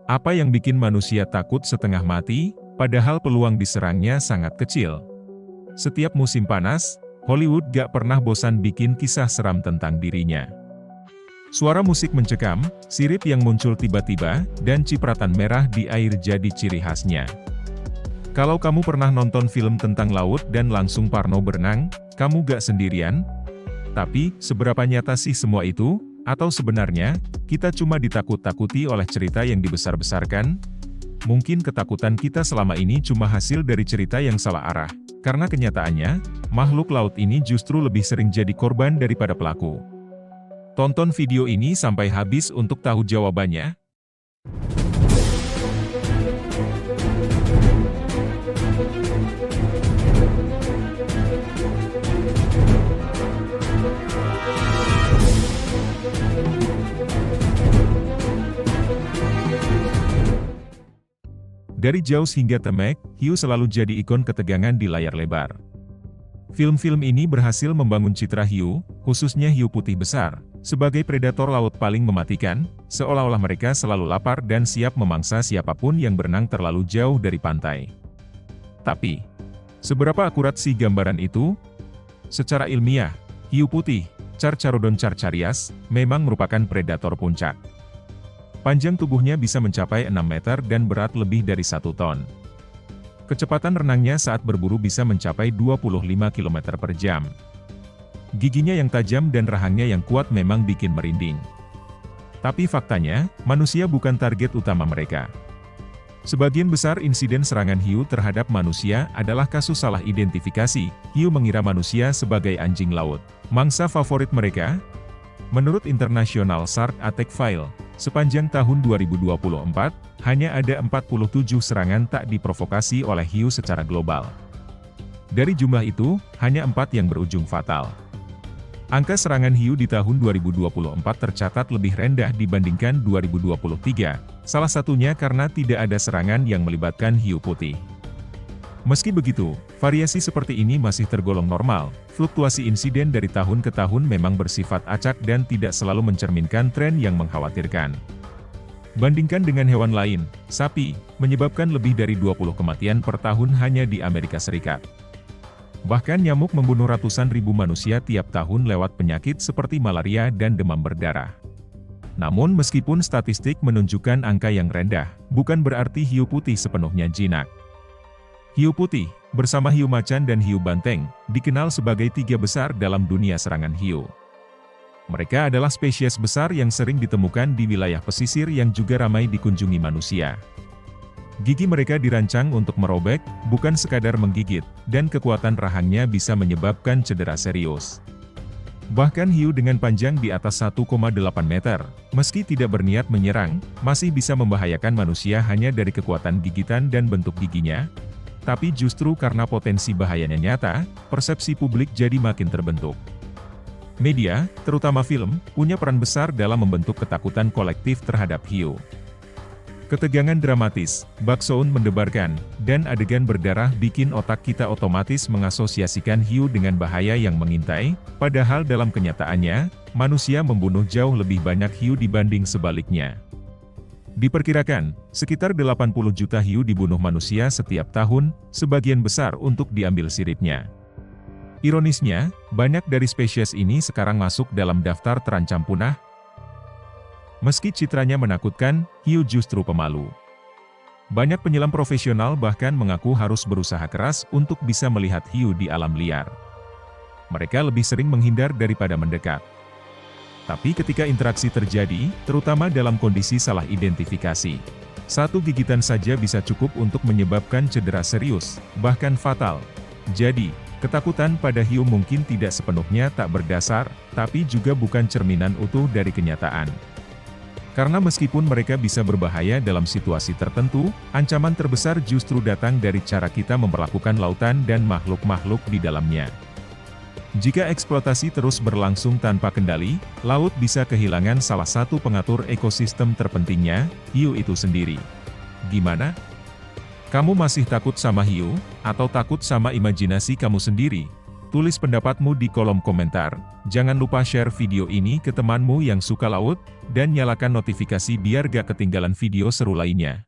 Apa yang bikin manusia takut setengah mati, padahal peluang diserangnya sangat kecil? Setiap musim panas, Hollywood gak pernah bosan bikin kisah seram tentang dirinya. Suara musik mencekam, sirip yang muncul tiba-tiba, dan cipratan merah di air jadi ciri khasnya. Kalau kamu pernah nonton film tentang laut dan langsung parno berenang, kamu gak sendirian. Tapi, seberapa nyata sih semua itu? Atau sebenarnya, kita cuma ditakut-takuti oleh cerita yang dibesar-besarkan? Mungkin ketakutan kita selama ini cuma hasil dari cerita yang salah arah. Karena kenyataannya, makhluk laut ini justru lebih sering jadi korban daripada pelaku. Tonton video ini sampai habis untuk tahu jawabannya. Dari Jaws hingga The Meg, hiu selalu jadi ikon ketegangan di layar lebar. Film-film ini berhasil membangun citra hiu, khususnya hiu putih besar, sebagai predator laut paling mematikan, seolah-olah mereka selalu lapar dan siap memangsa siapapun yang berenang terlalu jauh dari pantai. Tapi, seberapa akurat sih gambaran itu? Secara ilmiah, hiu putih, Carcharodon carcharias, memang merupakan predator puncak. Panjang tubuhnya bisa mencapai 6 meter dan berat lebih dari 1 ton. Kecepatan renangnya saat berburu bisa mencapai 25 km per jam. Giginya yang tajam dan rahangnya yang kuat memang bikin merinding. Tapi faktanya, manusia bukan target utama mereka. Sebagian besar insiden serangan hiu terhadap manusia adalah kasus salah identifikasi. Hiu mengira manusia sebagai anjing laut, mangsa favorit mereka. Menurut International Shark Attack File, sepanjang tahun 2024, hanya ada 47 serangan tak diprovokasi oleh hiu secara global. Dari jumlah itu, hanya 4 yang berujung fatal. Angka serangan hiu di tahun 2024 tercatat lebih rendah dibandingkan 2023, salah satunya karena tidak ada serangan yang melibatkan hiu putih. Meski begitu, variasi seperti ini masih tergolong normal. Fluktuasi insiden dari tahun ke tahun memang bersifat acak dan tidak selalu mencerminkan tren yang mengkhawatirkan. Bandingkan dengan hewan lain, sapi, menyebabkan lebih dari 20 kematian per tahun hanya di Amerika Serikat. Bahkan nyamuk membunuh ratusan ribu manusia tiap tahun lewat penyakit seperti malaria dan demam berdarah. Namun meskipun statistik menunjukkan angka yang rendah, bukan berarti hiu putih sepenuhnya jinak. Hiu putih, bersama hiu macan dan hiu banteng, dikenal sebagai 3 besar dalam dunia serangan hiu. Mereka adalah spesies besar yang sering ditemukan di wilayah pesisir yang juga ramai dikunjungi manusia. Gigi mereka dirancang untuk merobek, bukan sekadar menggigit, dan kekuatan rahangnya bisa menyebabkan cedera serius. Bahkan hiu dengan panjang di atas 1,8 meter, meski tidak berniat menyerang, masih bisa membahayakan manusia hanya dari kekuatan gigitan dan bentuk giginya. Tapi justru karena potensi bahayanya nyata, persepsi publik jadi makin terbentuk. Media, terutama film, punya peran besar dalam membentuk ketakutan kolektif terhadap hiu. Ketegangan dramatis, bak sound mendebarkan, dan adegan berdarah bikin otak kita otomatis mengasosiasikan hiu dengan bahaya yang mengintai, padahal dalam kenyataannya, manusia membunuh jauh lebih banyak hiu dibanding sebaliknya. Diperkirakan, sekitar 80 juta hiu dibunuh manusia setiap tahun, sebagian besar untuk diambil siripnya. Ironisnya, banyak dari spesies ini sekarang masuk dalam daftar terancam punah. Meski citranya menakutkan, hiu justru pemalu. Banyak penyelam profesional bahkan mengaku harus berusaha keras untuk bisa melihat hiu di alam liar. Mereka lebih sering menghindar daripada mendekat. Tapi ketika interaksi terjadi, terutama dalam kondisi salah identifikasi, satu gigitan saja bisa cukup untuk menyebabkan cedera serius, bahkan fatal. Jadi, ketakutan pada hiu mungkin tidak sepenuhnya tak berdasar, tapi juga bukan cerminan utuh dari kenyataan. Karena meskipun mereka bisa berbahaya dalam situasi tertentu, ancaman terbesar justru datang dari cara kita memperlakukan lautan dan makhluk-makhluk di dalamnya. Jika eksploitasi terus berlangsung tanpa kendali, laut bisa kehilangan salah satu pengatur ekosistem terpentingnya, hiu itu sendiri. Gimana? Kamu masih takut sama hiu, atau takut sama imajinasi kamu sendiri? Tulis pendapatmu di kolom komentar. Jangan lupa share video ini ke temanmu yang suka laut, dan nyalakan notifikasi biar gak ketinggalan video seru lainnya.